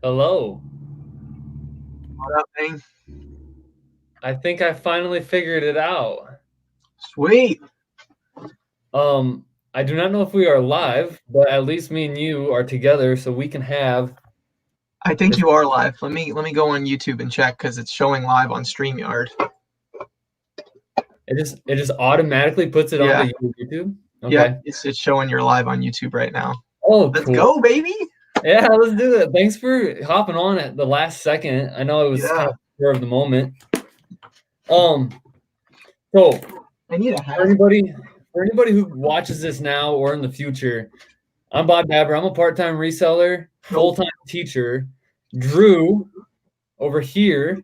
Hello. What up, man? I think I finally figured it out. Sweet. Um, I do not know if we are live, but at least me and you are together so we can have I think this. you are live. Let me go on YouTube and check because it's showing live on StreamYard. It just automatically puts it Yeah, onto YouTube. yep. Okay. It's showing you're live on YouTube right now. Oh, Let's cool. go, baby. Yeah, let's do it. Thanks for hopping on at the last second. I know it was kind Yeah. of spur of the moment. Um, so I need a for hat. anybody for anybody who watches this now or in the future, I'm Bob Dabra. I'm a part-time reseller, Nope. full-time teacher. Drew over here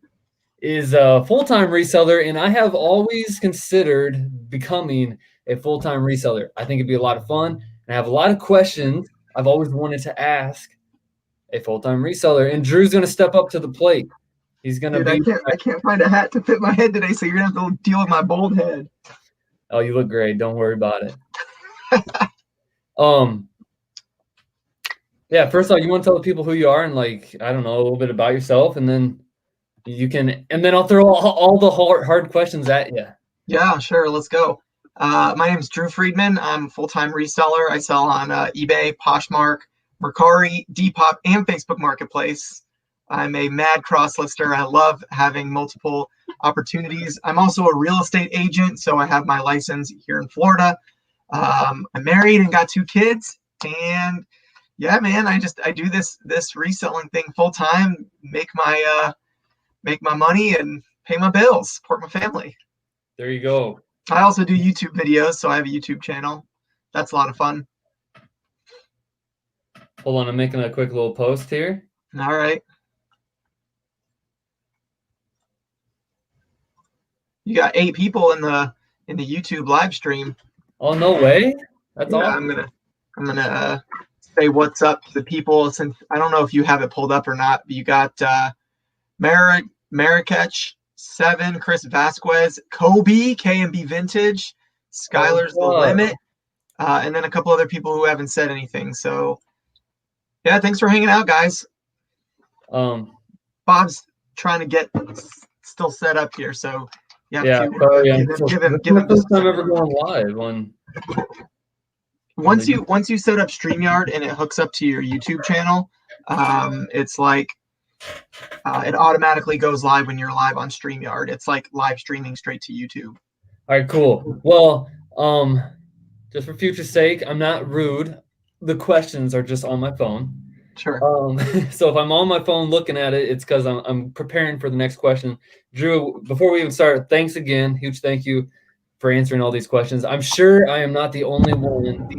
is a full-time reseller, and I have always considered becoming a full-time reseller. I think it'd be a lot of fun, and I have a lot of questions I've always wanted to ask a full-time reseller, and Drew's gonna step up to the plate. He's gonna Dude, I be can't I can't find a hat to fit my head today, so you're gonna have to deal with my bald head. oh, you look great. Don't worry about it. Um, yeah, first off, you wanna tell the people who you are and, like, I don't know, a little bit about yourself, and then I'll throw all the hard questions at you. Yeah, sure. Let's go. My name is Drew Friedman. I'm a full-time reseller. I sell on eBay, Poshmark, Mercari, Depop, and Facebook Marketplace. I'm a mad cross-lister. I love having multiple opportunities. I'm also a real estate agent, so I have my license here in Florida. I'm married and got 2 kids, and yeah, man, I do this reselling thing full time, make my money and pay my bills, support my family. There you go. I also do YouTube videos, so I have a YouTube channel. That's a lot of fun. Hold on, I'm making a quick little post here. All right. You got 8 people in the YouTube live stream. Oh, no way? That's Yeah, awesome. I'm gonna say what's up to the people since I don't know if you have it pulled up or not, but you got Marrakech 7, Chris Vasquez, Kobe, KMB Vintage, Oh, Skylar's the what's up? limit, and then a couple other people who haven't said anything. So yeah, thanks for hanging out, guys. Um, Bob's trying to get still set up here, so you have yeah, to sorry, give him this is give my him first just a time second. ever going live on Once the. you set up StreamYard and it hooks up to your YouTube channel, it's like it automatically goes live when you're live on StreamYard. It's like live streaming straight to YouTube. All right, cool. Well, just for future sake, I'm not rude. The questions are just on my phone. Sure. Um, so if I'm on my phone looking at it, it's because I'm preparing for the next question. Drew, before we even start, thanks again. Huge thank you for answering all these questions. I'm sure I am not the only one.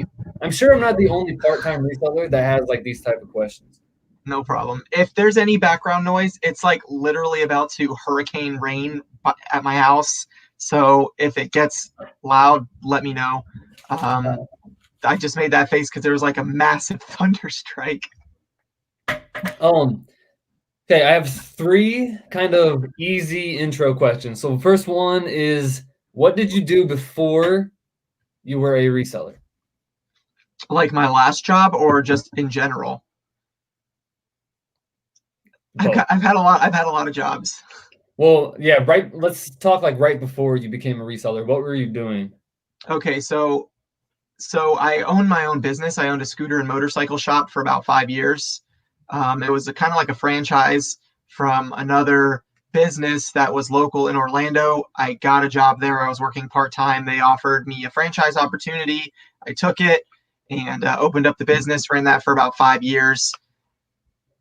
I'm sure I'm not the only part-time reseller that has like these type of questions. No problem. If there's any background noise, it's like literally about to hurricane rain at my house. So if it gets loud, let me know. Um, I just made that face because there was like a massive thunder strike. Um, okay, I have three kind of easy intro questions. So the first one is, what did you do before you were a reseller? Like my last job or just in general? Both. I've had a lot of jobs. Well, yeah, right. Let's talk like right before you became a reseller. What were you doing? Okay, so I owned my own business. I owned a scooter and motorcycle shop for about 5 years. It was a kind of like a franchise from another business that was local in Orlando. I got a job there. I was working part time. They offered me a franchise opportunity. I took it and opened up the business. Ran that for about 5 years.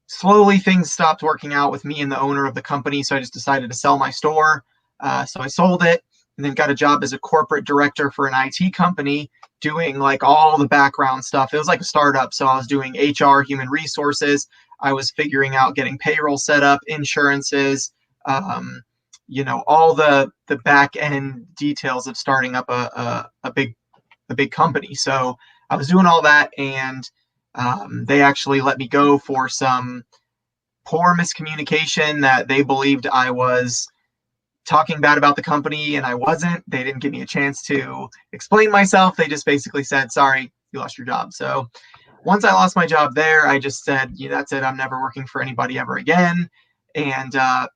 Slowly, things stopped working out with me and the owner of the company, so I just decided to sell my store. So I sold it and then got a job as a corporate director for an IT company doing like all the background stuff. It was like a startup. So I was doing HR, human resources. I was figuring out getting payroll set up, insurances, all the back end details of starting up a big company. So I was doing all that, and they actually let me go for some poor miscommunication that they believed I was talking bad about the company, and I wasn't. They didn't give me a chance to explain myself. They just basically said, sorry, you lost your job. So once I lost my job there, I just said, that's it. I'm never working for anybody ever again. And I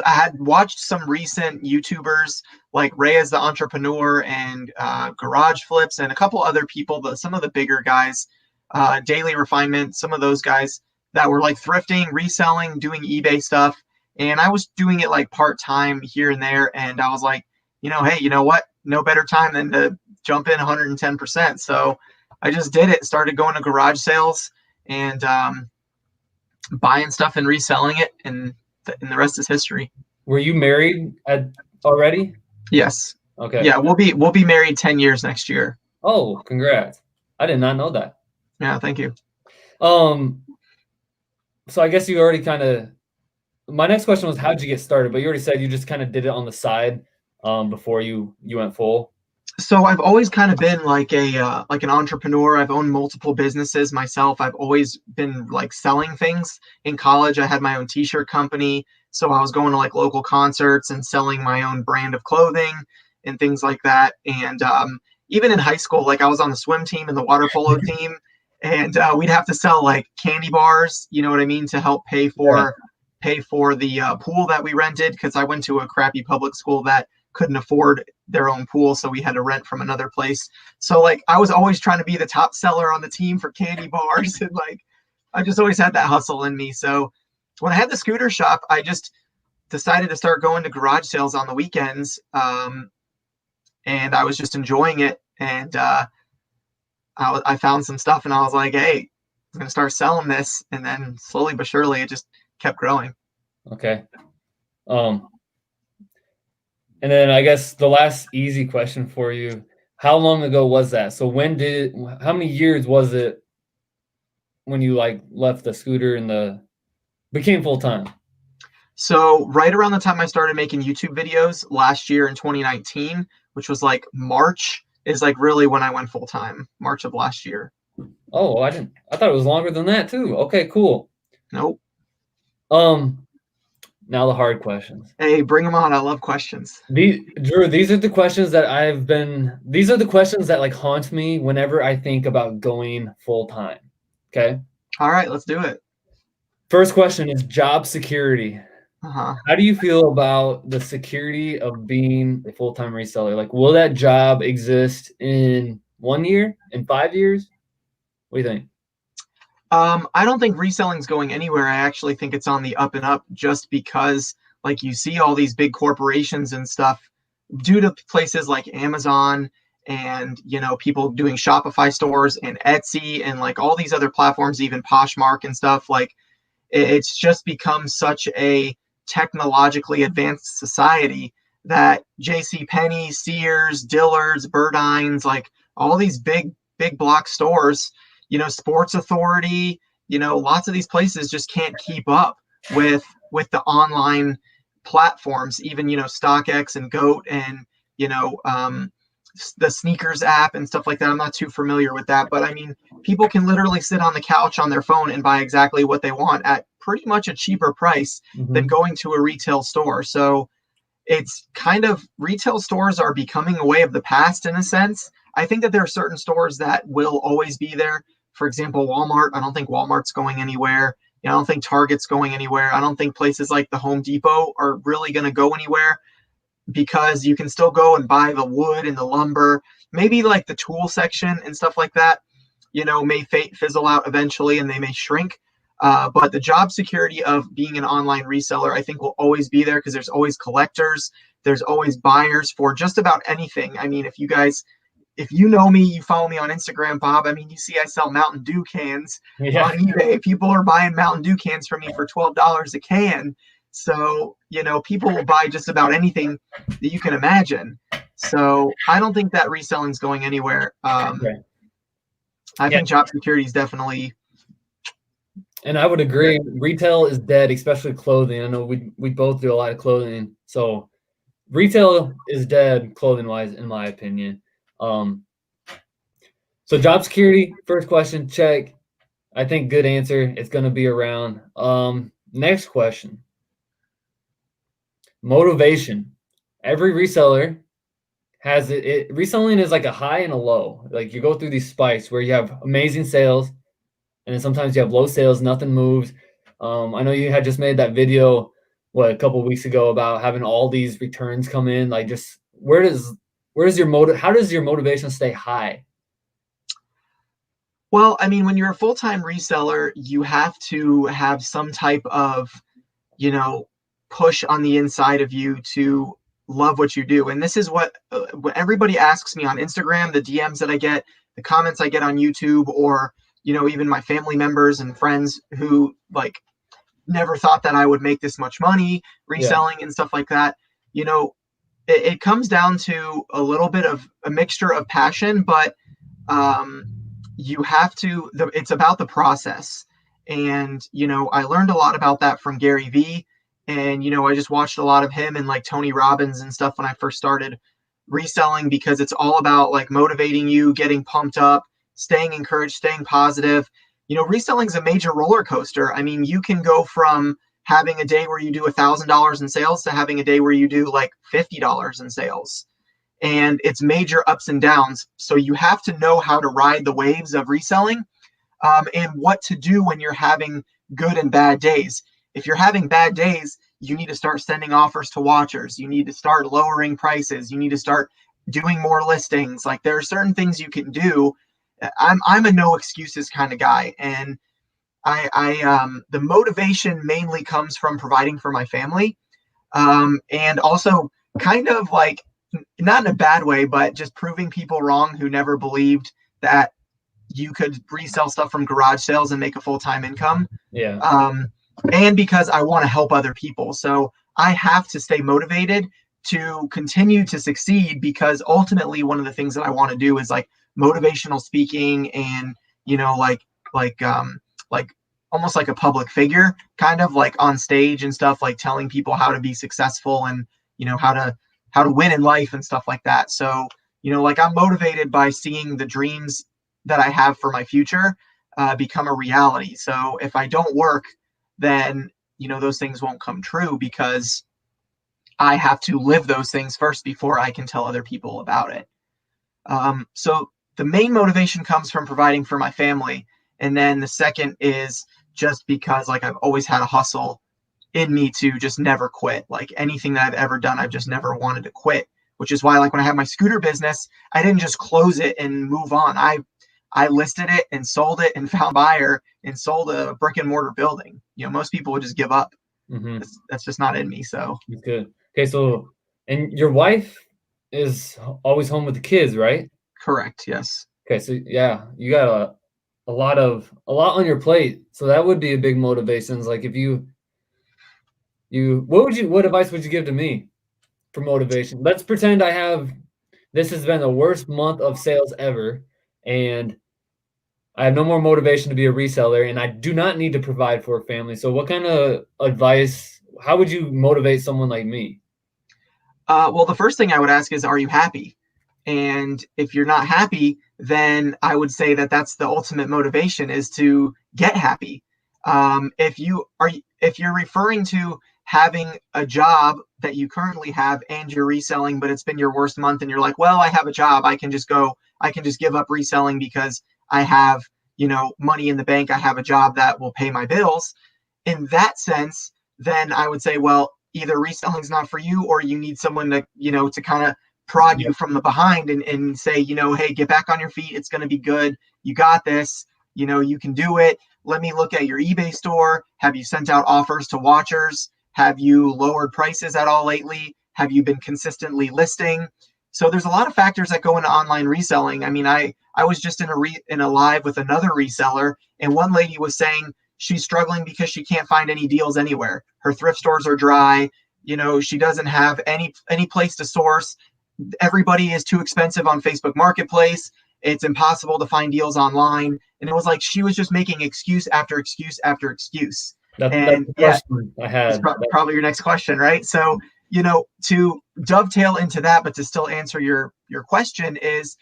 had watched some recent YouTubers like Ray as the Entrepreneur and Garage Flips and a couple other people, but some of the bigger guys, Daily Refinement, some of those guys that were like thrifting, reselling, doing eBay stuff. And I was doing it like part time here and there. And I was like, hey, you know what? No better time than to jump in 110%. So I just did it, started going to garage sales and buying stuff and reselling it. And the rest is history. Were you married already? Yes. Okay. Yeah, we'll be married 10 years next year. Oh, congrats. I did not know that. Yeah, thank you. So I guess you already my next question was how'd you get started, but you already said you just kind of did it on the side before you went full. So I've always kind of been like an entrepreneur. I've owned multiple businesses myself. I've always been like selling things. In college, I had my own t-shirt company. So I was going to like local concerts and selling my own brand of clothing and things like that. And even in high school, like I was on the swim team and the water polo team, and we'd have to sell like candy bars, you know what I mean, to help pay for the pool that we rented, because I went to a crappy public school that couldn't afford their own pool, so we had to rent from another place. So like I was always trying to be the top seller on the team for candy bars, and like I just always had that hustle in me. So when I had the scooter shop, I just decided to start going to garage sales on the weekends, and I was just enjoying it. And I found some stuff, and I was like, hey, I'm gonna start selling this. And then slowly but surely, it just kept growing. Okay. And then I guess the last easy question for you, how long ago was that? So how many years was it when you like left the scooter and became full-time? So right around the time I started making YouTube videos last year in 2019, which was like March, is like really when I went full-time, March of last year. Oh, I thought it was longer than that too. Okay, cool. Nope. Now the hard questions. Hey, bring them on. I love questions. Drew, these are the questions that like haunt me whenever I think about going full time. Okay. All right, let's do it. First question is job security. Uh-huh. How do you feel about the security of being a full-time reseller? Like, will that job exist in 1 year, in 5 years? What do you think? I don't think reselling's going anywhere. I actually think it's on the up and up, just because like you see all these big corporations and stuff due to places like Amazon and people doing Shopify stores and Etsy and like all these other platforms, even Poshmark and stuff. Like it's just become such a technologically advanced society that JCPenney, Sears, Dillard's, Burdines, like all these big block stores, Sports Authority, lots of these places just can't keep up with the online platforms, even, StockX and GOAT and, the sneakers app and stuff like that. I'm not too familiar with that, but I mean, people can literally sit on the couch on their phone and buy exactly what they want at pretty much a cheaper price than going to a retail store. So it's kind of, retail stores are becoming a way of the past in a sense. I think that there are certain stores that will always be there. For example, Walmart. I don't think Walmart's going anywhere. I don't think Target's going anywhere. I don't think places like the Home Depot are really going to go anywhere, because you can still go and buy the wood and the lumber. Maybe like the tool section and stuff like that, may fizzle out eventually and they may shrink. But the job security of being an online reseller, I think, will always be there, because there's always collectors. There's always buyers for just about anything. I mean, if you know me, you follow me on Instagram, Bob, I mean, you see I sell Mountain Dew cans on eBay. People are buying Mountain Dew cans from me for $12 a can. So, people will buy just about anything that you can imagine. So I don't think that reselling is going anywhere. I think job security is definitely. And I would agree. Retail is dead, especially clothing. I know we both do a lot of clothing. So retail is dead clothing-wise, in my opinion. So job security, first question, check. I think good answer. It's going to be around. Next question. Motivation. Every reseller has reselling is like a high and a low. Like you go through these spikes where you have amazing sales, and then sometimes you have low sales, nothing moves. I know you had just made that video a couple of weeks ago about having all these returns come in. Like, just where's your motive? How does your motivation stay high? Well, I mean, when you're a full-time reseller, you have to have some type of, you know, push on the inside of you to love what you do. And this is what everybody asks me on Instagram, the DMs that I get, the comments I get on YouTube, or, even my family members and friends who like never thought that I would make this much money Yeah, reselling and stuff like that. It comes down to a little bit of a mixture of passion, but um, you have to, it's about the process. And, I learned a lot about that from Gary Vee. And, I just watched a lot of him and like Tony Robbins and stuff when I first started reselling, because it's all about like motivating you, getting pumped up, staying encouraged, staying positive. Reselling is a major roller coaster. I mean, you can go from having a day where you do $1,000 in sales to having a day where you do like $50 in sales, and it's major ups and downs. So you have to know how to ride the waves of reselling, and what to do when you're having good and bad days. If you're having bad days, you need to start sending offers to watchers. You need to start lowering prices. You need to start doing more listings. Like, there are certain things you can do. I'm a no excuses kind of guy, and the motivation mainly comes from providing for my family, and also kind of like, not in a bad way, but just proving people wrong who never believed that you could resell stuff from garage sales and make a full-time income. yeah, And because I want to help other people. So I have to stay motivated to continue to succeed, because ultimately one of the things that I want to do is like motivational speaking, and, like almost like a public figure, kind of like on stage and stuff, like telling people how to be successful, and, how to win in life and stuff like that. So, like, I'm motivated by seeing the dreams that I have for my future become a reality. So if I don't work, then, those things won't come true, because I have to live those things first before I can tell other people about it. So the main motivation comes from providing for my family. And then the second is just because, like, I've always had a hustle in me to just never quit. Like, anything that I've ever done, I've just never wanted to quit, which is why, like, when I had my scooter business, I didn't just close it and move on. I listed it and sold it and found a buyer and sold a brick and mortar building. Most people would just give up. mm-hmm. That's just not in me. So That's good. Okay, so and your wife is always home with the kids, right? correct. Yes. Okay, so yeah, you got a lot on your plate. So that would be a big motivation. Like, if what advice would you give to me for motivation? Let's pretend this has been the worst month of sales ever, and I have no more motivation to be a reseller, and I do not need to provide for a family. So what kind of advice, how would you motivate someone like me? Well, the first thing I would ask is, are you happy? And if you're not happy, then I would say that that's the ultimate motivation, is to get happy. If you're referring to having a job that you currently have and you're reselling, but it's been your worst month, and you're like, well, I have a job, I can just give up reselling because I have, money in the bank. I have a job that will pay my bills. In that sense, then I would say, well, either reselling is not for you, or you need someone to, to kind of prod you from the behind, and say, hey, get back on your feet. It's going to be good. You got this. You can do it. Let me look at your eBay store. Have you sent out offers to watchers? Have you lowered prices at all lately? Have you been consistently listing? So there's a lot of factors that go into online reselling. I mean, I was just in a live with another reseller, and one lady was saying she's struggling because she can't find any deals anywhere. Her thrift stores are dry. She doesn't have any place to source. Everybody is too expensive on Facebook Marketplace. It's impossible to find deals online. And it was like she was just making excuse after excuse after excuse. That's And the yeah, question I it's had. probably your next question, right? So, to dovetail into that, but to still answer your question, is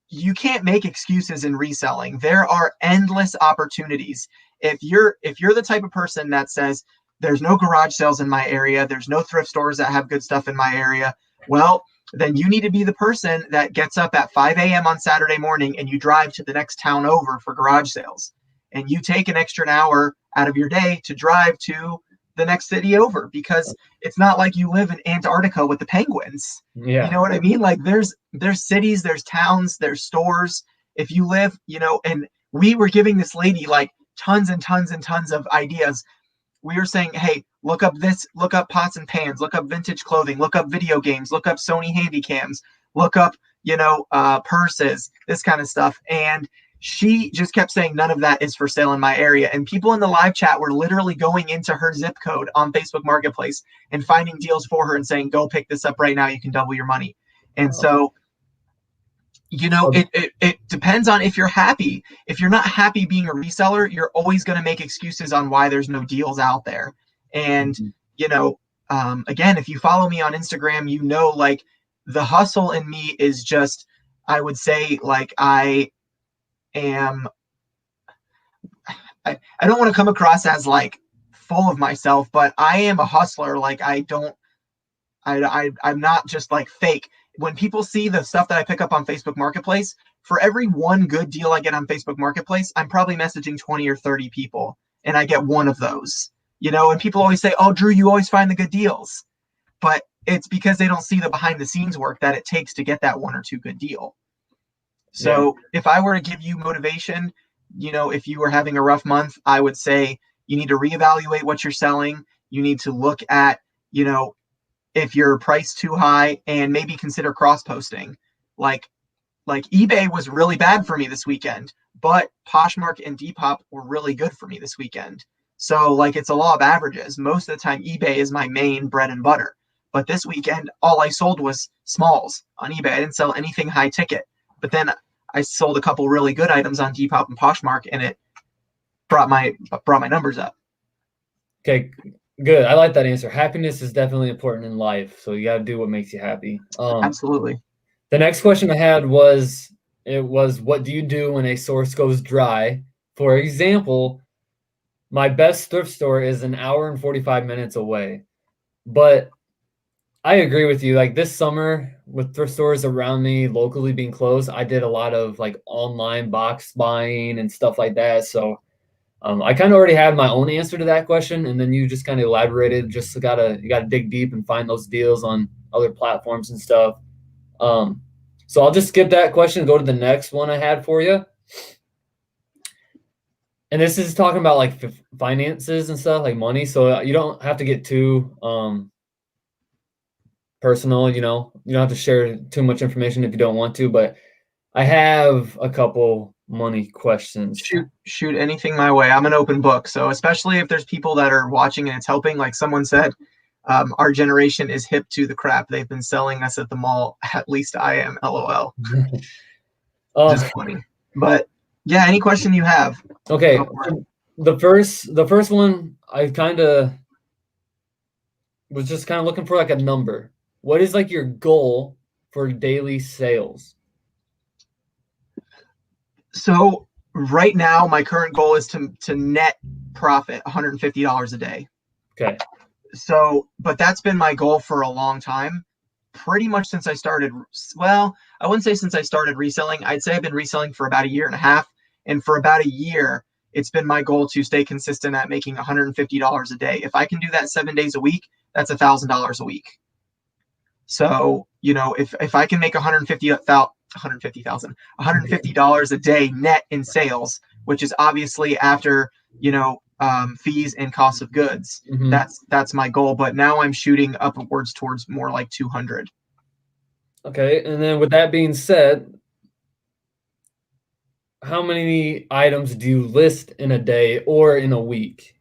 you can't make excuses in reselling. There are endless opportunities. If you're the type of person that says there's no garage sales in my area, there's no thrift stores that have good stuff in my area, well, then you need to be the person that gets up at 5 a.m. on Saturday morning and you drive to the next town over for garage sales. And you take an extra hour out of your day to drive to the next city over, because it's not like you live in Antarctica with the penguins. Yeah. You know what I mean? Like there's cities, there's towns, there's stores. If you live, and we were giving this lady like tons and tons and tons of ideas. We were saying, hey, look up this, look up pots and pans, look up vintage clothing, look up video games, look up Sony Handycams, look up, purses, this kind of stuff. And she just kept saying none of that is for sale in my area. And people in the live chat were literally going into her zip code on Facebook Marketplace and finding deals for her and saying, go pick this up right now. You can double your money. And so, it depends on if you're happy. If you're not happy being a reseller, you're always going to make excuses on why there's no deals out there. And, again, if you follow me on Instagram, like the hustle in me is just, I would say, like I don't want to come across as like full of myself, but I am a hustler. Like I'm not just like fake. When people see the stuff that I pick up on Facebook Marketplace, for every one good deal I get on Facebook Marketplace, I'm probably messaging 20 or 30 people and I get one of those, and people always say, oh, Drew, you always find the good deals, but it's because they don't see the behind the scenes work that it takes to get that one or two good deal. So if I were to give you motivation, if you were having a rough month, I would say you need to reevaluate what you're selling. You need to look at, if you're priced too high, and maybe consider cross-posting. Like eBay was really bad for me this weekend, but Poshmark and Depop were really good for me this weekend. So like it's a law of averages. Most of the time eBay is my main bread and butter. But this weekend, all I sold was smalls on eBay. I didn't sell anything high ticket. But then I sold a couple really good items on Depop and Poshmark, and it brought my numbers up. Okay, good. I like that answer. Happiness is definitely important in life, so you got to do what makes you happy. Absolutely. The next question I had was, what do you do when a source goes dry? For example, my best thrift store is an hour and 45 minutes away, but I agree with you. Like this summer, with thrift stores around me locally being closed, I did a lot of like online box buying and stuff like that. So I kind of already had my own answer to that question, and then you just kind of elaborated. Just you gotta dig deep and find those deals on other platforms and stuff. So I'll just skip that question and go to the next one I had for you. And this is talking about like finances and stuff, like money. So you don't have to get too personal, you don't have to share too much information if you don't want to, but I have a couple money questions. Shoot anything my way. I'm an open book. So especially if there's people that are watching and it's helping, like someone said, our generation is hip to the crap they've been selling us at the mall. At least I am, LOL. Just funny. But yeah, any question you have. Okay. The first one, I was just kind of looking for like a number. What is like your goal for daily sales? So right now, my current goal is to net profit $150 a day. Okay. So, but that's been my goal for a long time, pretty much since I started. Well, I wouldn't say since I started reselling. I'd say I've been reselling for about a year and a half. And for about a year, it's been my goal to stay consistent at making $150 a day. If I can do that 7 days a week, that's $1,000 a week. So, if I can make $150 a day net in sales, which is obviously after, fees and cost of goods, that's my goal. But now I'm shooting upwards towards more like 200. Okay. And then with that being said, how many items do you list in a day or in a week?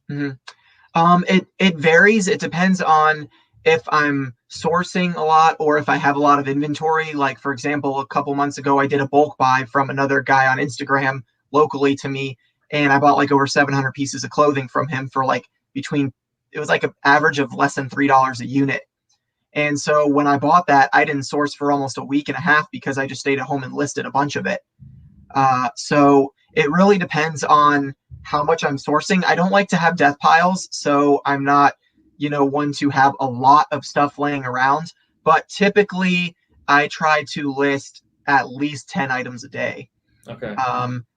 It varies. It depends on if I'm sourcing a lot or if I have a lot of inventory. Like, for example, a couple months ago, I did a bulk buy from another guy on Instagram locally to me, and I bought like over 700 pieces of clothing from him for like it was like an average of less than $3 a unit. And so when I bought that, I didn't source for almost a week and a half because I just stayed at home and listed a bunch of it. So it really depends on how much I'm sourcing. I don't like to have death piles, so I'm not, one to have a lot of stuff laying around. but typically I try to list at least 10 items a day. Okay.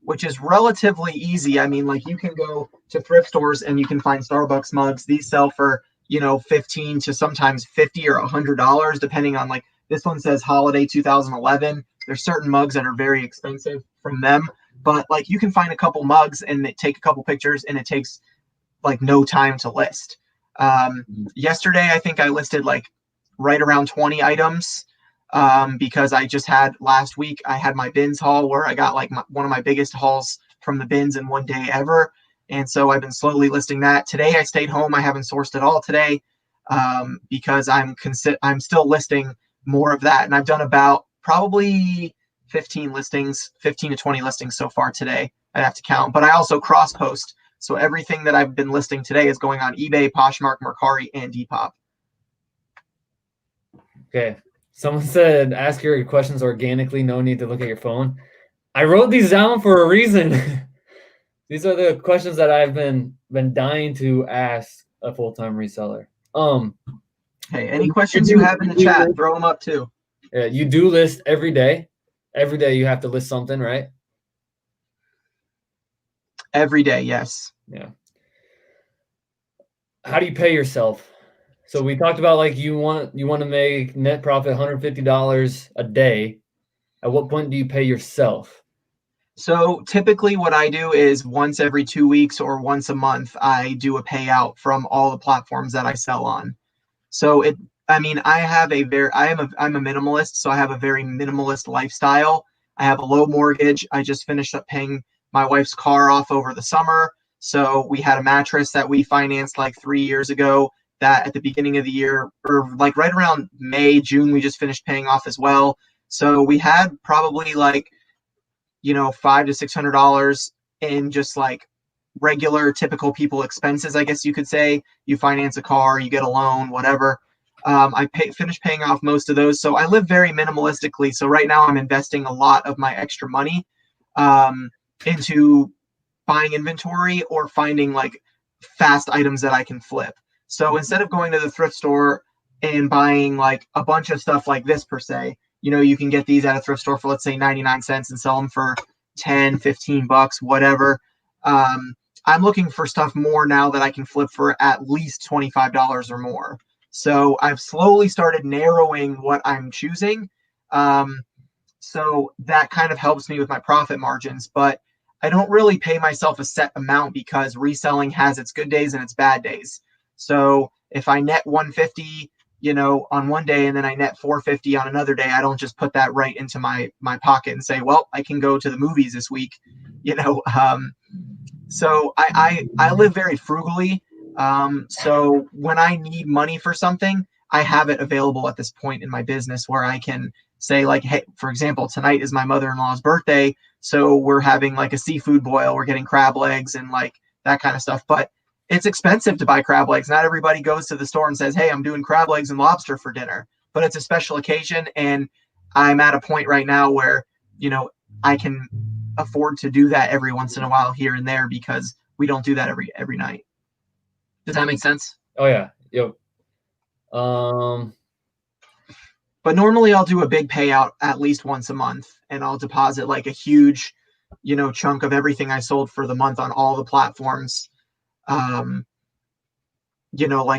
Which is relatively easy. I mean, like you can go to thrift stores and you can find Starbucks mugs. These sell for, 15 to sometimes $50 or $100, depending on, like, this one says holiday 2011. There's certain mugs that are very expensive from them, but like you can find a couple mugs and they take a couple pictures and it takes like no time to list. Yesterday, I think I listed like right around 20 items, because I just had last week, I had my bins haul where I got like one of my biggest hauls from the bins in one day ever. And so I've been slowly listing that. Today I stayed home. I haven't sourced at all today, because I'm still listing more of that. And I've done about probably 15 to 20 listings so far today. I'd have to count, but I also cross post. So everything that I've been listing today is going on eBay, Poshmark, Mercari, and Depop. Okay. Someone said, ask your questions organically. No need to look at your phone. I wrote these down for a reason. These are the questions that I've been dying to ask a full-time reseller. Hey, any questions you have in the chat, throw them up too. Yeah, you do list every day. Every day you have to list something, right? Every day, yes. Yeah. How do you pay yourself? So we talked about like you want to make net profit $150 a day. At what point do you pay yourself? So typically what I do is once every 2 weeks or once a month, I do a payout from all the platforms that I sell on. So I'm a minimalist, so I have a very minimalist lifestyle. I have a low mortgage. I just finished up paying my wife's car off over the summer. So we had a mattress that we financed like 3 years ago that at the beginning of the year, or like right around May, June, we just finished paying off as well. So we had probably like, $500 to $600 in just like regular typical people expenses, I guess you could say. You finance a car, you get a loan, whatever. Finished paying off most of those. So I live very minimalistically. So right now I'm investing a lot of my extra money into buying inventory or finding like fast items that I can flip. So instead of going to the thrift store and buying like a bunch of stuff like this per se, you can get these at a thrift store for, let's say, 99 cents and sell them for 10, 15 bucks, whatever. I'm looking for stuff more now that I can flip for at least $25 or more. So I've slowly started narrowing what I'm choosing. So that kind of helps me with my profit margins, but I don't really pay myself a set amount because reselling has its good days and its bad days. So if I net 150, on one day and then I net 450 on another day, I don't just put that right into my pocket and say, well, I can go to the movies this week. So I live very frugally. So when I need money for something, I have it available at this point in my business where I can say, like, hey, for example, tonight is my mother-in-law's birthday. So we're having like a seafood boil. We're getting crab legs and like that kind of stuff. But it's expensive to buy crab legs. Not everybody goes to the store and says, hey, I'm doing crab legs and lobster for dinner. But it's a special occasion. And I'm at a point right now where, I can afford to do that every once in a while here and there because we don't do that every night. Does that make sense? Oh yeah. Yep. But normally I'll do a big payout at least once a month and I'll deposit like a huge, chunk of everything I sold for the month on all the platforms, like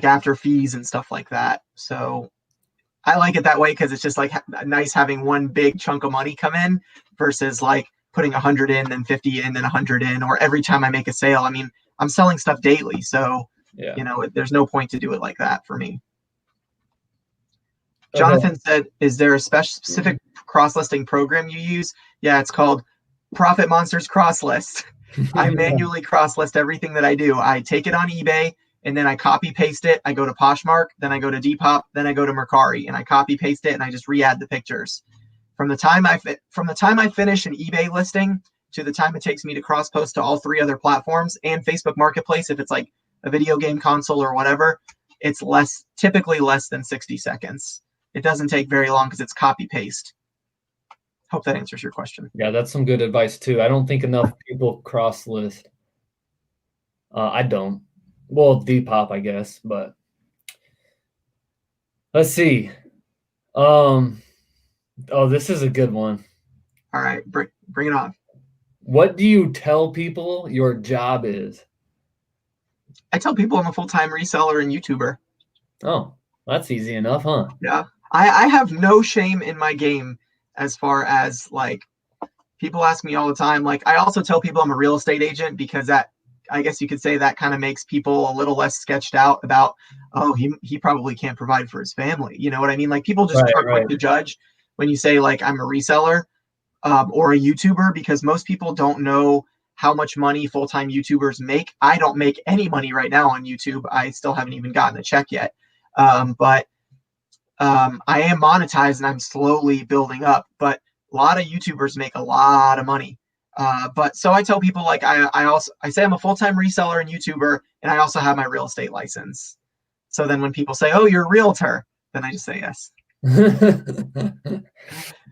after fees and stuff like that. So I like it that way because it's just like nice having one big chunk of money come in versus like putting 100 in, then 50 in, then 100 in, or every time I make a sale. I mean, I'm selling stuff daily. So, yeah. There's no point to do it like that for me. Okay. Jonathan said, is there a specific cross-listing program you use? Yeah, it's called Profit Monsters Cross List. I manually cross-list everything that I do. I take it on eBay and then I copy paste it. I go to Poshmark, then I go to Depop, then I go to Mercari, and I copy paste it and I just re-add the pictures. From the time I finish an eBay listing to the time it takes me to cross-post to all 3 other platforms and Facebook Marketplace, if it's like a video game console or whatever, it's typically less than 60 seconds. It doesn't take very long because it's copy paste. Hope that answers your question. Yeah, that's some good advice too. I don't think enough people cross list. I don't. Well, Depop, I guess, but let's see. Um, oh, this is a good one. All right, bring it on. What do you tell people your job is? I tell people I'm a full-time reseller and YouTuber. Oh, that's easy enough, huh? Yeah. I have no shame in my game as far as like people ask me all the time. Like I also tell people I'm a real estate agent because that I guess you could say that kind of makes people a little less sketched out about, oh, he probably can't provide for his family. You know what I mean? Like people just Right, are right. quick to judge when you say like I'm a reseller or a YouTuber because most people don't know how much money full-time YouTubers make. I don't make any money right now on YouTube. I still haven't even gotten a check yet. But I am monetized and I'm slowly building up, but a lot of YouTubers make a lot of money. But so I tell people like I say I'm a full-time reseller and YouTuber, and I also have my real estate license. So then when people say, "Oh, you're a realtor," then I just say yes.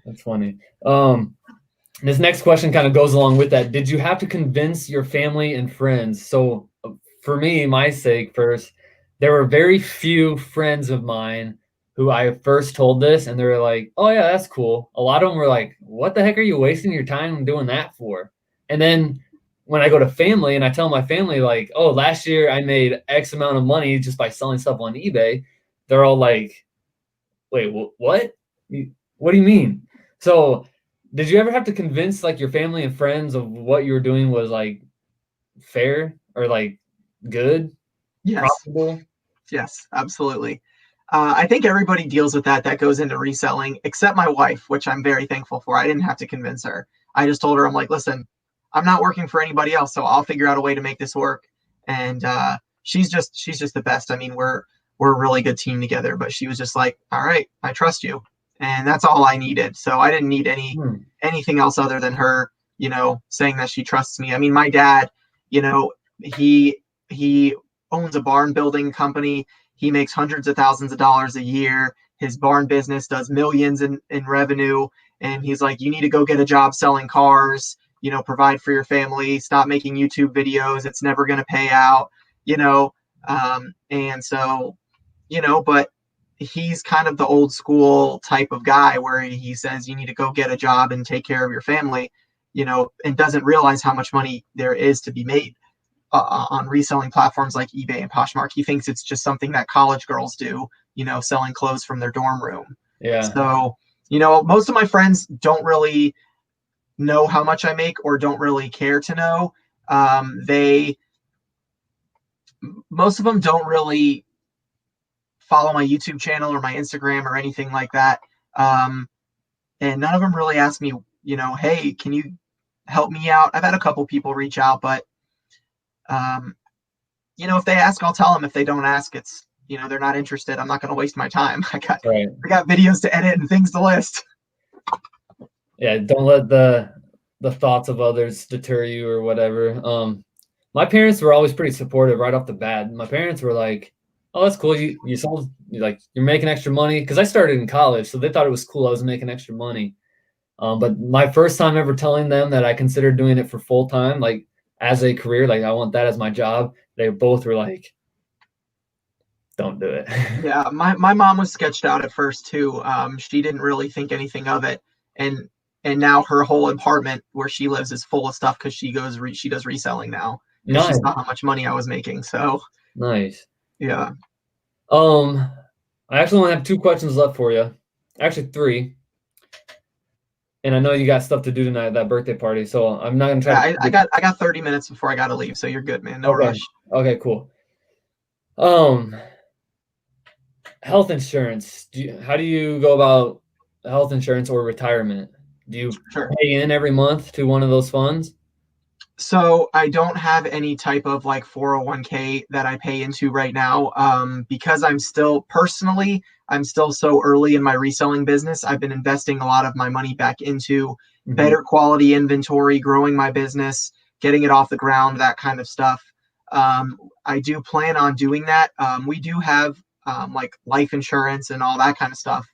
That's funny. This next question kind of goes along with that. Did you have to convince your family and friends? So, for me, my sake first, there were very few friends of mine who I first told this, and they were like, "Oh yeah, that's cool." A lot of them were like, "What the heck are you wasting your time doing that for?" And then when I go to family and I tell my family like, "Oh, last year I made X amount of money just by selling stuff on eBay," they're all like, "Wait, what? What do you mean?" So, did you ever have to convince like your family and friends of what you were doing was like fair or like good, Yes, profitable? yes, absolutely. I think everybody deals with that. That goes into reselling, except my wife, which I'm very thankful for. I didn't have to convince her. I just told her, I'm like, listen, I'm not working for anybody else, so I'll figure out a way to make this work. And she's just the best. I mean, we're a really good team together. But she was just like, all right, I trust you, and that's all I needed. So I didn't need Hmm. anything else other than her, saying that she trusts me. I mean, my dad, you know, he owns a barn building company. He makes hundreds of thousands of dollars a year. His barn business does millions in revenue. And he's like, you need to go get a job selling cars, provide for your family, stop making YouTube videos. It's never going to pay out, you know. And so, but he's kind of the old school type of guy where he says you need to go get a job and take care of your family, and doesn't realize how much money there is to be made on reselling platforms like eBay and Poshmark. He thinks it's just something that college girls do, selling clothes from their dorm room. Yeah. So, most of my friends don't really know how much I make or don't really care to know. They Most of them don't really follow my YouTube channel or my Instagram or anything like that. And none of them really ask me, hey, can you help me out? I've had a couple people reach out, but um, if they ask, I'll tell them. If they don't ask, it's they're not interested. I'm not going to waste my time. Right. I got videos to edit and things to list. Yeah, don't let the thoughts of others deter you or whatever. My parents were always pretty supportive right off the bat. My parents were like, "Oh, that's cool. You sold like you're making extra money." Because I started in college, so they thought it was cool I was making extra money. But my first time ever telling them that I considered doing it for full time, like as a career, like I want that as my job, they both were like, "Don't do it." Yeah, my mom was sketched out at first too. She didn't really think anything of it, and now her whole apartment where she lives is full of stuff because she does reselling now because she saw Nice, how much money I was making. So nice. yeah, Um, I actually only have two questions left for you. Actually, three. And I know you got stuff to do tonight at that birthday party, so I'm not gonna try yeah. to. I got 30 minutes before I got to leave, so you're good, man. No Okay. rush. Okay. Cool. Um, health insurance. How do you go about health insurance or retirement? Do you Sure. pay in every month to one of those funds? So I don't have any type of like 401k that I pay into right now, because I'm still so early in my reselling business. I've been investing a lot of my money back into Mhm. better quality inventory, growing my business, getting it off the ground, that kind of stuff. I do plan on doing that. We do have like life insurance and all that kind of stuff,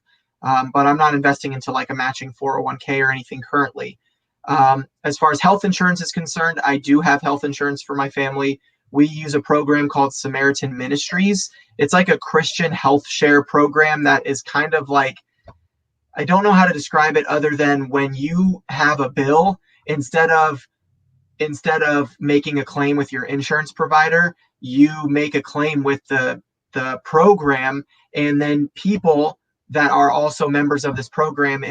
but I'm not investing into like a matching 401k or anything currently. As far as health insurance is concerned, I do have health insurance for my family. We use a program called Samaritan Ministries. It's like a Christian health share program that is kind of like I don't know how to describe it other than when you have a bill, instead of making a claim with your insurance provider, you make a claim with the program, and then people that are also members of this program,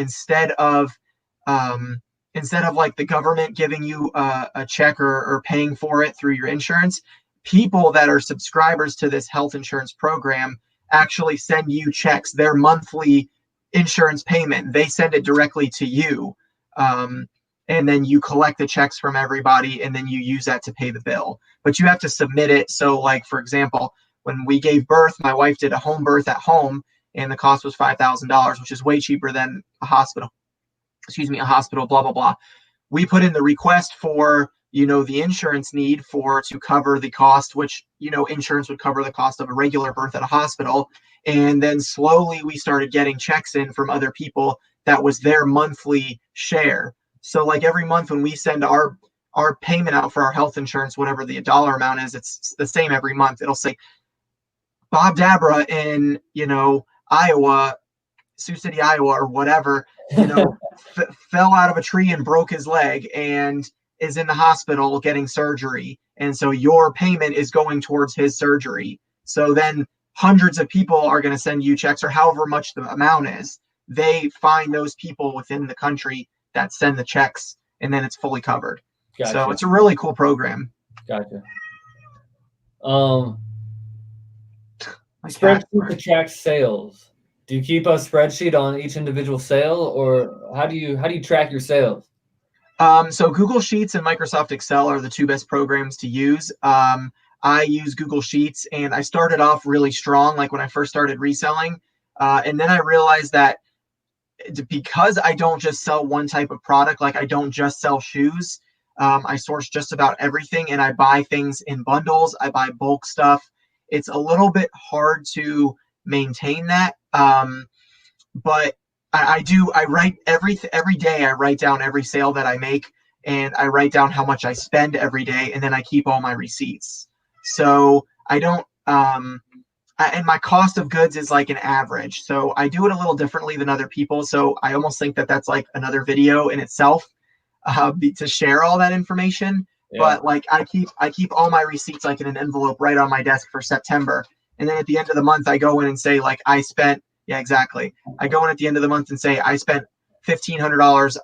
um, instead of like the government giving you a check or paying for it through your insurance, people that are subscribers to this health insurance program actually send you checks, their monthly insurance payment. They send it directly to you. And then you collect the checks from everybody, and then you use that to pay the bill. But you have to submit it. So, like, for example, when we gave birth, my wife did a home birth at home, and the cost was $5,000, which is way cheaper than a hospital. Excuse me, a hospital, blah, blah, blah. We put in the request for, the insurance need to cover the cost, which, insurance would cover the cost of a regular birth at a hospital. And then slowly we started getting checks in from other people that was their monthly share. So like every month when we send our payment out for our health insurance, whatever the dollar amount is, it's the same every month. It'll say Bob Dabra in, Iowa, Sioux City, Iowa, or whatever, fell out of a tree and broke his leg and is in the hospital getting surgery. And so your payment is going towards his surgery. So then hundreds of people are going to send you checks, or however much the amount is. They find those people within the country that send the checks, and then it's fully covered. Gotcha. So it's a really cool program. Gotcha. Spreadsheet to track sales. Do you keep a spreadsheet on each individual sale, or how do you track your sales? So Google Sheets and Microsoft Excel are the two best programs to use. I use Google Sheets, and I started off really strong, like when I first started reselling. And then I realized that because I don't just sell one type of product, like I don't just sell shoes, I source just about everything, and I buy things in bundles. I buy bulk stuff. It's a little bit hard to maintain that. But I write every day. I write down every sale that I make, and I write down how much I spend every day, and then I keep all my receipts. So I don't, and my cost of goods is like an average. So I do it a little differently than other people. So I almost think that that's like another video in itself, to share all that information. Yeah. But like I keep all my receipts like in an envelope right on my desk for September. And then at the end of the month, I go in and say like I spent, yeah, exactly. I go in at the end of the month and say I spent $1,500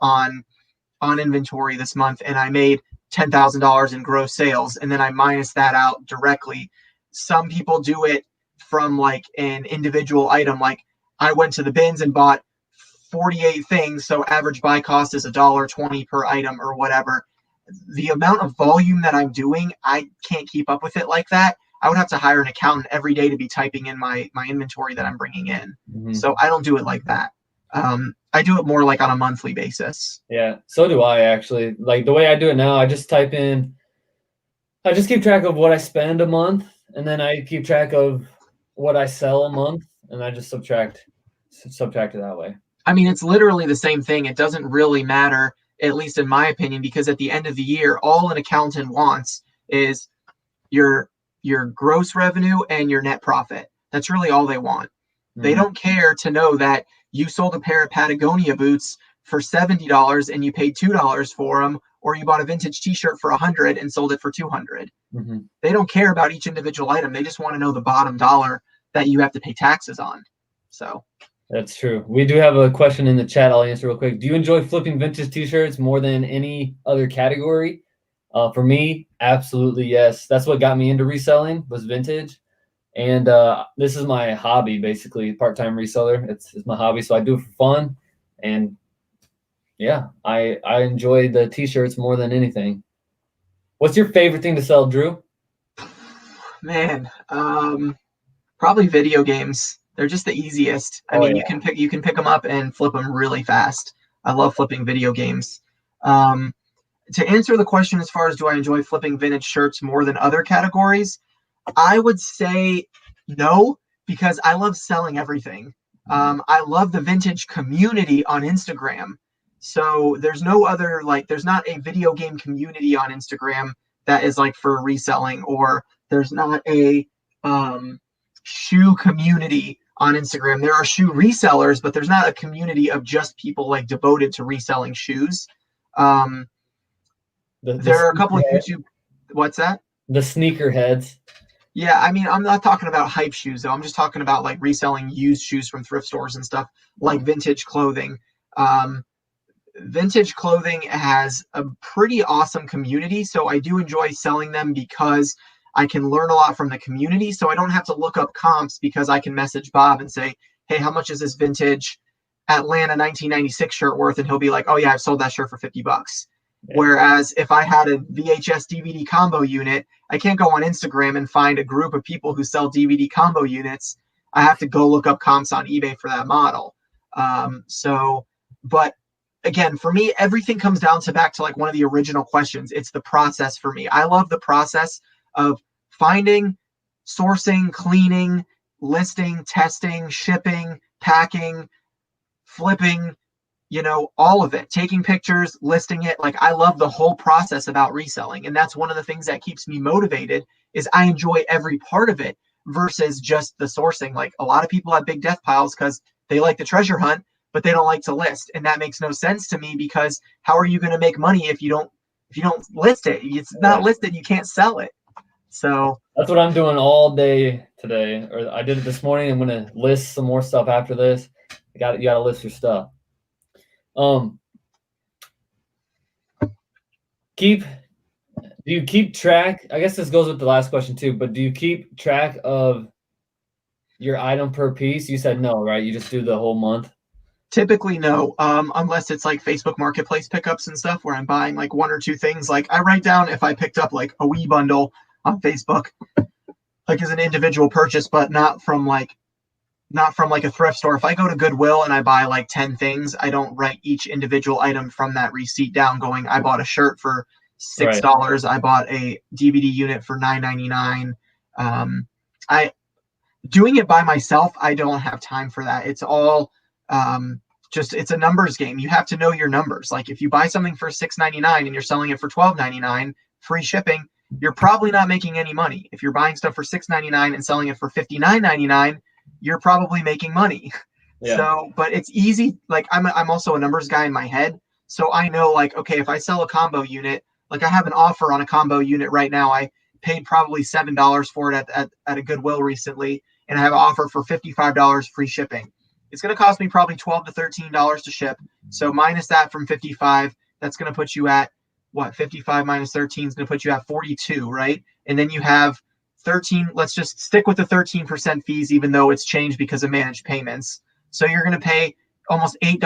on inventory this month, and I made $10,000 in gross sales, and then I minus that out directly. Some people do it from like an individual item. Like I went to the bins and bought 48 things, so average buy cost is $1.20 per item or whatever. The amount of volume that I'm doing, I can't keep up with it like that. I would have to hire an accountant every day to be typing in my inventory that I'm bringing in. Mm-hmm. So I don't do it like that. I do it more like on a monthly basis. Yeah, so do I actually. Like the way I do it now, I just keep track of what I spend a month, and then I keep track of what I sell a month, and I just subtract it that way. I mean, it's literally the same thing. It doesn't really matter, at least in my opinion, because at the end of the year, all an accountant wants is your gross revenue and your net profit. That's really all they want. Mm-hmm. They don't care to know that you sold a pair of Patagonia boots for $70 and you paid $2 for them, or you bought a vintage t-shirt for $100 and sold it for $200. Mm-hmm. They don't care about each individual item. They just want to know the bottom dollar that you have to pay taxes on. So that's true. We do have a question in the chat. I'll answer real quick. Do you enjoy flipping vintage t-shirts more than any other category? For me, absolutely yes. That's what got me into reselling, was vintage. And this is my hobby, basically, part-time reseller. It's my hobby, so I do it for fun. And yeah, I enjoy the t-shirts more than anything. What's your favorite thing to sell, Drew? Man, probably video games. They're just the easiest. I mean, yeah. You can pick them up and flip them really fast. I love flipping video games. To answer the question as far as do I enjoy flipping vintage shirts more than other categories, I would say no, because I love selling everything. I love the vintage community on Instagram. So there's no other, like, there's not a video game community on Instagram that is like for reselling, or there's not a shoe community on Instagram. There are shoe resellers, but there's not a community of just people like devoted to reselling shoes. There are a couple of YouTube. What's that? The sneakerheads. Yeah, I mean, I'm not talking about hype shoes though. I'm just talking about like reselling used shoes from thrift stores and stuff, like vintage clothing. Vintage clothing has a pretty awesome community, so I do enjoy selling them because I can learn a lot from the community. So I don't have to look up comps because I can message Bob and say, hey, how much is this vintage Atlanta 1996 shirt worth? And he'll be like, oh yeah, I've sold that shirt for $50. Yeah. Whereas if I had a VHS DVD combo unit, I can't go on Instagram and find a group of people who sell DVD combo units. I have to go look up comps on eBay for that model. But again, for me, everything comes down to back to like one of the original questions. It's the process for me. I love the process of finding, sourcing, cleaning, listing, testing, shipping, packing, flipping, all of it, taking pictures, listing it. Like I love the whole process about reselling. And that's one of the things that keeps me motivated is I enjoy every part of it versus just the sourcing. Like a lot of people have big death piles because they like the treasure hunt, but they don't like to list. And that makes no sense to me because how are you going to make money if you don't list it? It's not listed, you can't sell it. So that's what I'm doing all day today. Or I did it this morning. I'm going to list some more stuff after this. You got to list your stuff. Do you keep track? I guess this goes with the last question too, but do you keep track of your item per piece? You said no, right? You just do the whole month? Typically no, unless it's like Facebook Marketplace pickups and stuff where I'm buying like one or two things. Like I write down if I picked up like a Wii bundle on Facebook, like as an individual purchase, but not from like a thrift store. If I go to Goodwill and I buy like 10 things, I don't write each individual item from that receipt down going, I bought a shirt for $6. Right. I bought a DVD unit for $9.99. Doing it by myself, I don't have time for that. It's all it's a numbers game. You have to know your numbers. Like if you buy something for $6.99 and you're selling it for $12.99, free shipping, you're probably not making any money. If you're buying stuff for $6.99 and selling it for $59.99, you're probably making money. Yeah. So, but it's easy. Like I'm also a numbers guy in my head. So I know like, okay, if I sell a combo unit, like I have an offer on a combo unit right now. I paid probably $7 for it at a Goodwill recently. And I have an offer for $55 free shipping. It's going to cost me probably $12 to $13 to ship. So minus that from 55, that's going to put you at what? 55 minus 13 is going to put you at 42, right? And then you have 13. Let's just stick with the 13% fees, even though it's changed because of managed payments. So you're going to pay almost $8,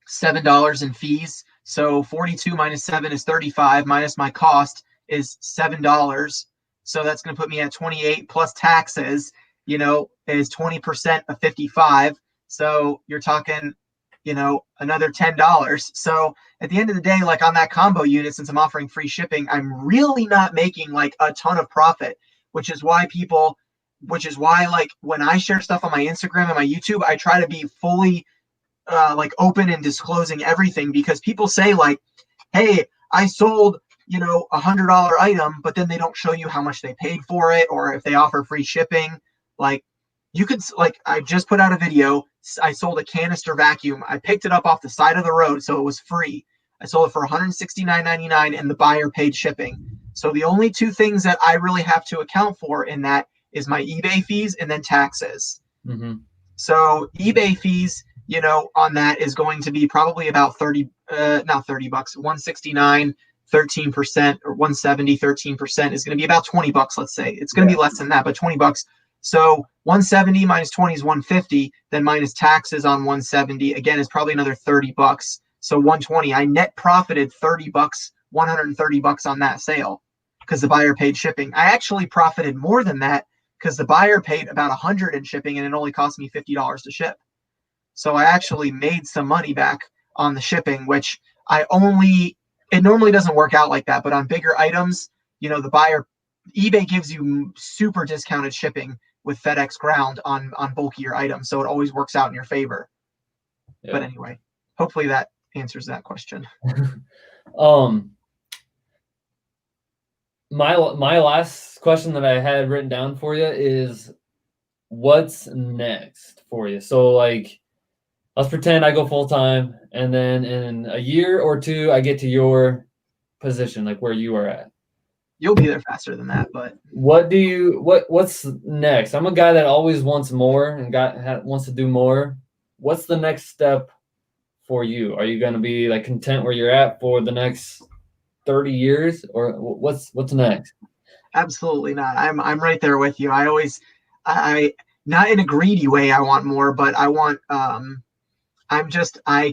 $7 in fees. So 42 minus 7 is 35 minus my cost is $7. So that's going to put me at 28 plus taxes, is 20% of 55. So you're talking, another $10. So at the end of the day, like on that combo unit, since I'm offering free shipping, I'm really not making like a ton of profit, which is why like when I share stuff on my Instagram and my YouTube, I try to be fully like open and disclosing everything because people say like, hey, I sold $100 item, but then they don't show you how much they paid for it or if they offer free shipping. Like you could, like I just put out a video. I sold a canister vacuum. I picked it up off the side of the road, so it was free. I sold it for $169.99 and the buyer paid shipping. So the only two things that I really have to account for in that is my eBay fees and then taxes. Mm-hmm. So eBay fees, on that is going to be probably about not $30, $169. 13% or 170, 13% is going to be about $20. Let's say it's going to be less than that, but $20. So 170 minus 20 is 150. Then minus taxes on 170 again is probably another $30. So 120. I net profited $30, $130 on that sale because the buyer paid shipping. I actually profited more than that because the buyer paid about $100 in shipping and it only cost me $50 to ship. So I actually made some money back on the shipping, which it normally doesn't work out like that, but on bigger items, eBay gives you super discounted shipping with FedEx Ground on bulkier items. So it always works out in your favor. Yeah. But anyway, hopefully that answers that question. My last question that I had written down for you is what's next for you? So like, let's pretend I go full time, and then in a year or two, I get to your position, like where you are at. You'll be there faster than that, but What's next? I'm a guy that always wants more and wants to do more. What's the next step for you? Are you going to be like content where you're at for the next 30 years, or what's next? absolutely not. I'm right there with you. I not in a greedy way. I want more, but I want I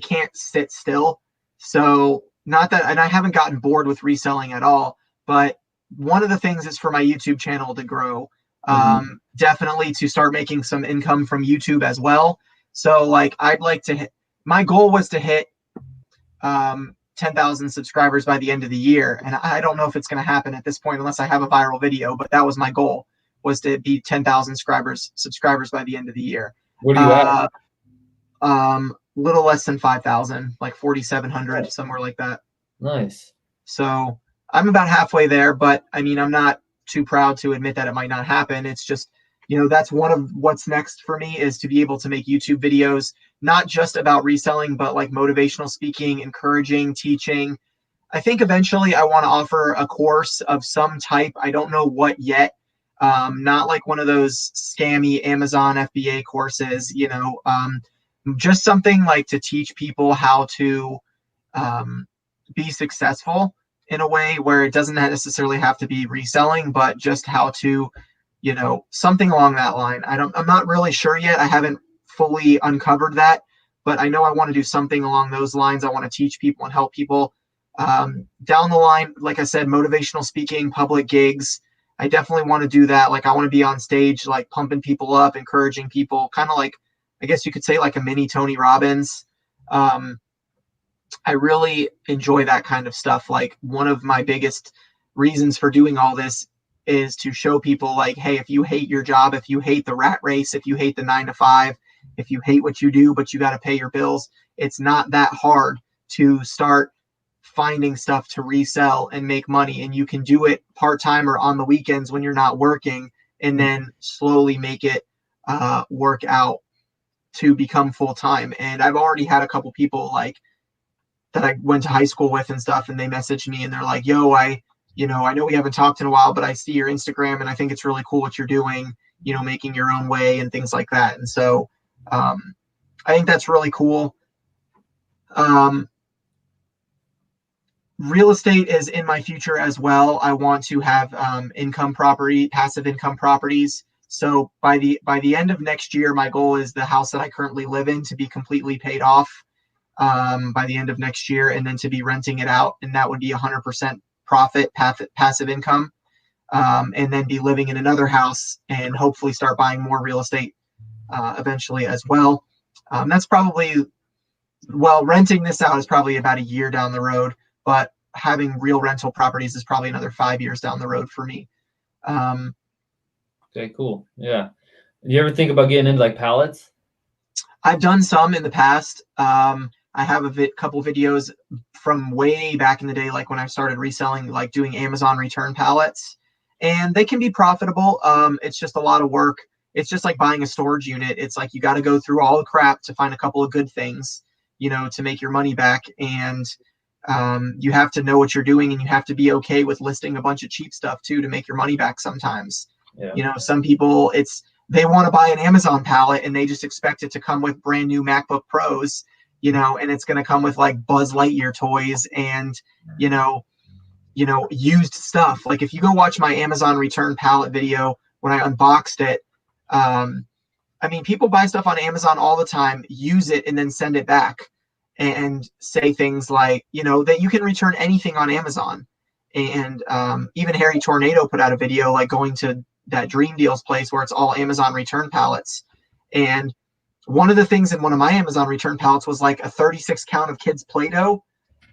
can't sit still. So not that, and I haven't gotten bored with reselling at all, but one of the things is for my YouTube channel to grow. Mhm. Definitely to start making some income from YouTube as well. So like I'd like to hit, my goal was to hit 10,000 subscribers by the end of the year. And I don't know if it's going to happen at this point unless I have a viral video, but that was my goal, was to be 10,000 subscribers by the end of the year. What are you at? Little less than 5,000, like 4,700, somewhere like that. Nice. So I'm about halfway there, but I mean, I'm not too proud to admit that it might not happen. It's just, that's one of what's next for me, is to be able to make YouTube videos, not just about reselling, but like motivational speaking, encouraging, teaching. I think eventually I want to offer a course of some type. I don't know what yet. Not like one of those scammy Amazon FBA courses, just something like to teach people how to be successful in a way where it doesn't necessarily have to be reselling, but just how to, something along that line. I'm not really sure yet. I haven't fully uncovered that, but I know I want to do something along those lines. I want to teach people and help people. Down the line, like I said, motivational speaking, public gigs. I definitely want to do that. Like I want to be on stage, like pumping people up, encouraging people, kind of like, I guess you could say like a mini Tony Robbins. I really enjoy that kind of stuff. Like one of my biggest reasons for doing all this is to show people like, hey, if you hate your job, if you hate the rat race, if you hate the 9 to 5, if you hate what you do, but you got to pay your bills, it's not that hard to start finding stuff to resell and make money. And you can do it part-time or on the weekends when you're not working, and then slowly make it work out to become full-time. And I've already had a couple people like that I went to high school with and stuff, and they messaged me and they're like, yo, I know we haven't talked in a while, but I see your Instagram and I think it's really cool what you're doing, making your own way and things like that. And so I think that's really cool. Real estate is in my future as well. I want to have passive income properties. So by the end of next year, my goal is the house that I currently live in to be completely paid off by the end of next year, and then to be renting it out, and that would be 100% profit, passive income, and then be living in another house and hopefully start buying more real estate eventually as well. That's probably, renting this out is probably about a year down the road, but having real rental properties is probably another 5 years down the road for me. Okay, cool. Yeah. You ever think about getting into like pallets? I've done some in the past. I have a couple videos from way back in the day, like when I started reselling, like doing Amazon return pallets, and they can be profitable. It's just a lot of work. It's just like buying a storage unit. It's like you got to go through all the crap to find a couple of good things, to make your money back. And you have to know what you're doing, and you have to be okay with listing a bunch of cheap stuff too to make your money back sometimes. Yeah. Some people, they want to buy an Amazon pallet and they just expect it to come with brand new MacBook Pros, and it's going to come with like Buzz Lightyear toys and, used stuff. Like if you go watch my Amazon return pallet video when I unboxed it, people buy stuff on Amazon all the time, use it, and then send it back and say things like, that you can return anything on Amazon. And even Harry Tornado put out a video like going to that Dream Deals place where it's all Amazon return pallets. And one of the things in one of my Amazon return pallets was like a 36 count of kids Play-Doh.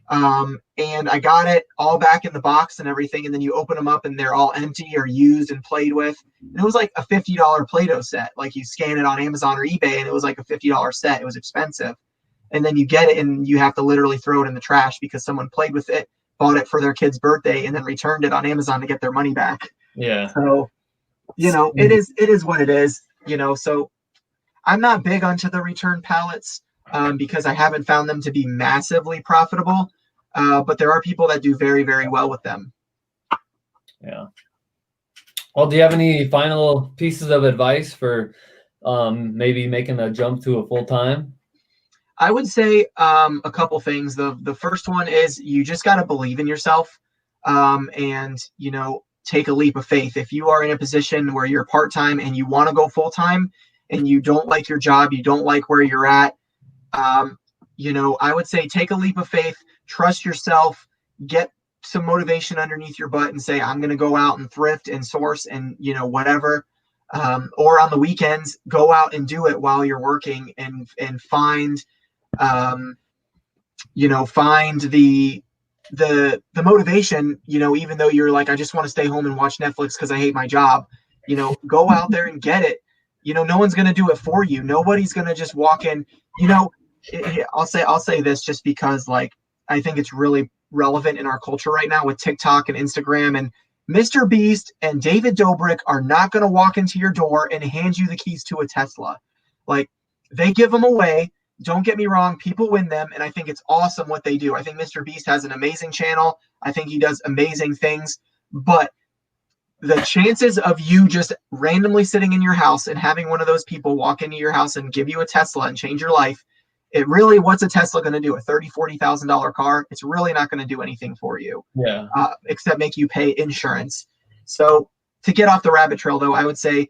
And I got it all back in the box and everything. And then you open them up and they're all empty or used and played with. And it was like a $50 Play-Doh set. Like you scan it on Amazon or eBay and it was like a $50 set. It was expensive. And then you get it and you have to literally throw it in the trash because someone played with it, bought it for their kid's birthday, and then returned it on Amazon to get their money back. Yeah. So, it is what it is. So I'm not big onto the return pallets because I haven't found them to be massively profitable. But there are people that do very, very well with them. Yeah. Well, do you have any final pieces of advice for maybe making a jump to a full-time? I would say a couple things. The first one is you just got to believe in yourself, and take a leap of faith. If you are in a position where you're part-time and you want to go full-time and you don't like your job, you don't like where you're at, I would say take a leap of faith, trust yourself, get some motivation underneath your butt and say, I'm going to go out and thrift and source and, whatever. Or on the weekends, go out and do it while you're working and find, find the motivation, even though you're like, I just want to stay home and watch Netflix because I hate my job, go out there and get it. No one's going to do it for you. Nobody's going to just walk in, I'll say this just because like, I think it's really relevant in our culture right now with TikTok and Instagram, and Mr. Beast and David Dobrik are not going to walk into your door and hand you the keys to a Tesla. Like, they give them away. Don't get me wrong, people win them, and I think it's awesome what they do. I think Mr. Beast has an amazing channel. I think he does amazing things, but the chances of you just randomly sitting in your house and having one of those people walk into your house and give you a Tesla and change your life, what's a Tesla going to do? A $30,000-$40,000 car? It's really not going to do anything for you. Yeah. Except make you pay insurance. So to get off the rabbit trail, though, I would say,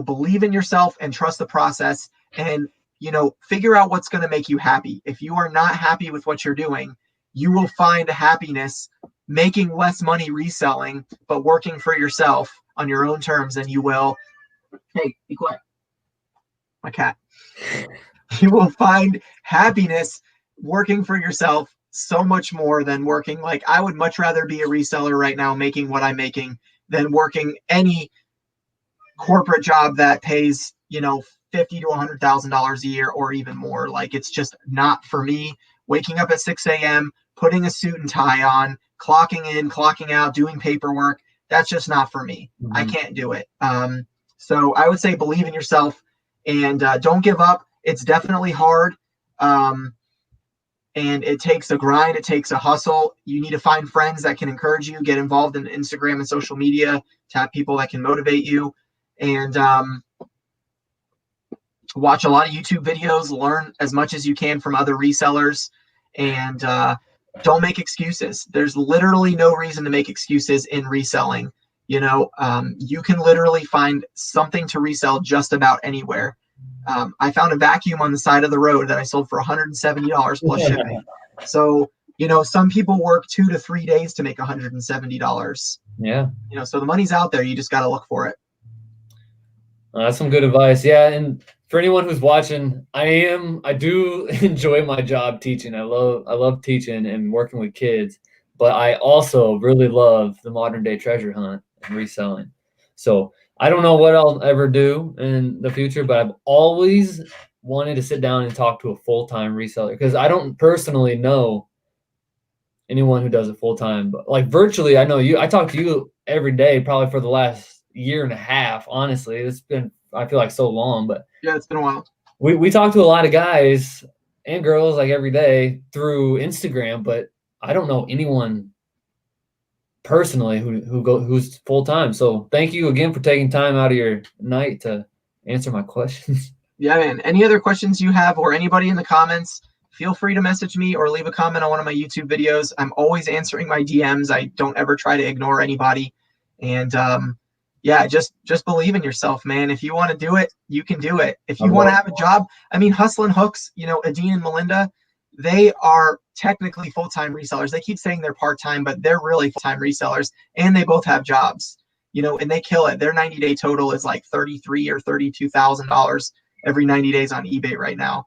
believe in yourself and trust the process, and, figure out what's going to make you happy. If you are not happy with what you're doing, you will find happiness making less money reselling, but working for yourself on your own terms than you will. Hey, be quiet. My cat. You will find happiness working for yourself so much more than working. Like, I would much rather be a reseller right now making what I'm making than working any corporate job that pays, $50,000 to $100,000 a year or even more. Like, it's just not for me. Waking up at 6 a.m., putting a suit and tie on, clocking in, clocking out, doing paperwork, that's just not for me. Mm-hmm. I can't do it. So I would say believe in yourself and don't give up. It's definitely hard. And it takes a grind. It takes a hustle. You need to find friends that can encourage you, get involved in Instagram and social media to have people that can motivate you, and watch a lot of YouTube videos, learn as much as you can from other resellers, and don't make excuses. There's literally no reason to make excuses in reselling. You can literally find something to resell just about anywhere. I found a vacuum on the side of the road that I sold for $170 plus shipping. So, some people work 2 to 3 days to make $170. Yeah. So the money's out there. You just got to look for it. That's some good advice. Yeah. And for anyone who's watching, I do enjoy my job teaching. I love teaching and working with kids, but I also really love the modern day treasure hunt and reselling. So I don't know what I'll ever do in the future, but I've always wanted to sit down and talk to a full-time reseller because I don't personally know anyone who does it full-time. But like virtually, I know you. I talk to you every day, probably for the last year and a half. Honestly, it's been, I feel like, so long. But yeah, it's been a while. We talk to a lot of guys and girls like every day through Instagram, but I don't know anyone personally who's full time. So thank you again for taking time out of your night to answer my questions. Yeah, man. Any other questions you have or anybody in the comments, feel free to message me or leave a comment on one of my YouTube videos. I'm always answering my DMs. I don't ever try to ignore anybody. And yeah, just believe in yourself, man. If you want to do it, you can do it. If you want to have a job, I mean, Hustlin' Hooks, Adine and Melinda, they are technically full-time resellers. They keep saying they're part-time, but they're really full-time resellers, and they both have jobs, and they kill it. Their 90-day total is like $33,000 or $32,000 every 90 days on eBay right now.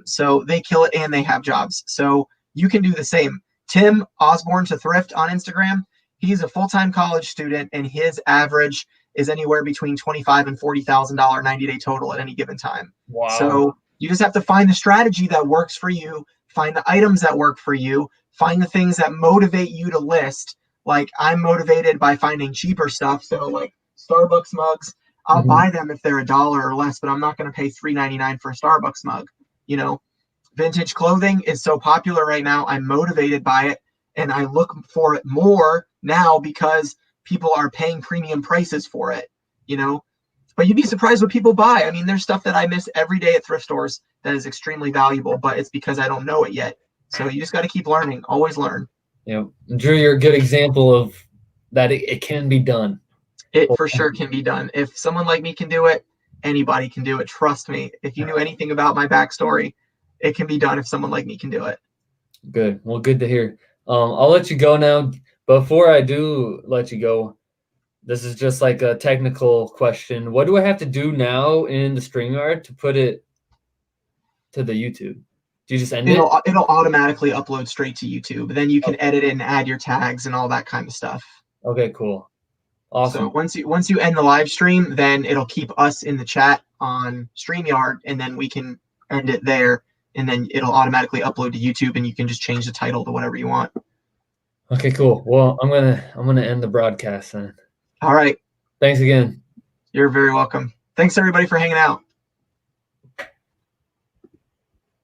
So they kill it and they have jobs. So you can do the same. Tim Osborne to Thrift on Instagram, he's a full-time college student, and his average is anywhere between $25,000 and $40,000 90-day total at any given time. Wow. So you just have to find the strategy that works for you, find the items that work for you, find the things that motivate you to list. Like, I'm motivated by finding cheaper stuff. So like Starbucks mugs, I'll Mhm. buy them if they're $1 or less, but I'm not going to pay $3.99 for a Starbucks mug. You know, vintage clothing is so popular right now. I'm motivated by it, and I look for it more now because people are paying premium prices for it. You know, but you'd be surprised what people buy. I mean, there's stuff that I miss every day at thrift stores that is extremely valuable, but it's because I don't know it yet. So you just got to keep learning. Always learn. Yeah, Drew, you're a good example of that. It can be done. It for sure can be done. If someone like me can do it, anybody can do it. Trust me. If you knew anything about my backstory, it can be done if someone like me can do it. Good. Well, good to hear. I'll let you go now. Before I do let you go, this is just like a technical question. What do I have to do now in the StreamYard to put it to the YouTube? Do you just end it? It'll automatically upload straight to YouTube. Then you can edit it and add your tags and all that kind of stuff. Okay, cool. So Awesome. once you end the live stream, then it'll keep us in the chat on StreamYard, and then we can end it there, and then it'll automatically upload to YouTube, and you can just change the title to whatever you want. Okay, cool. Well, I'm gonna end the broadcast then. All right. Thanks again. You're very welcome. Thanks everybody for hanging out.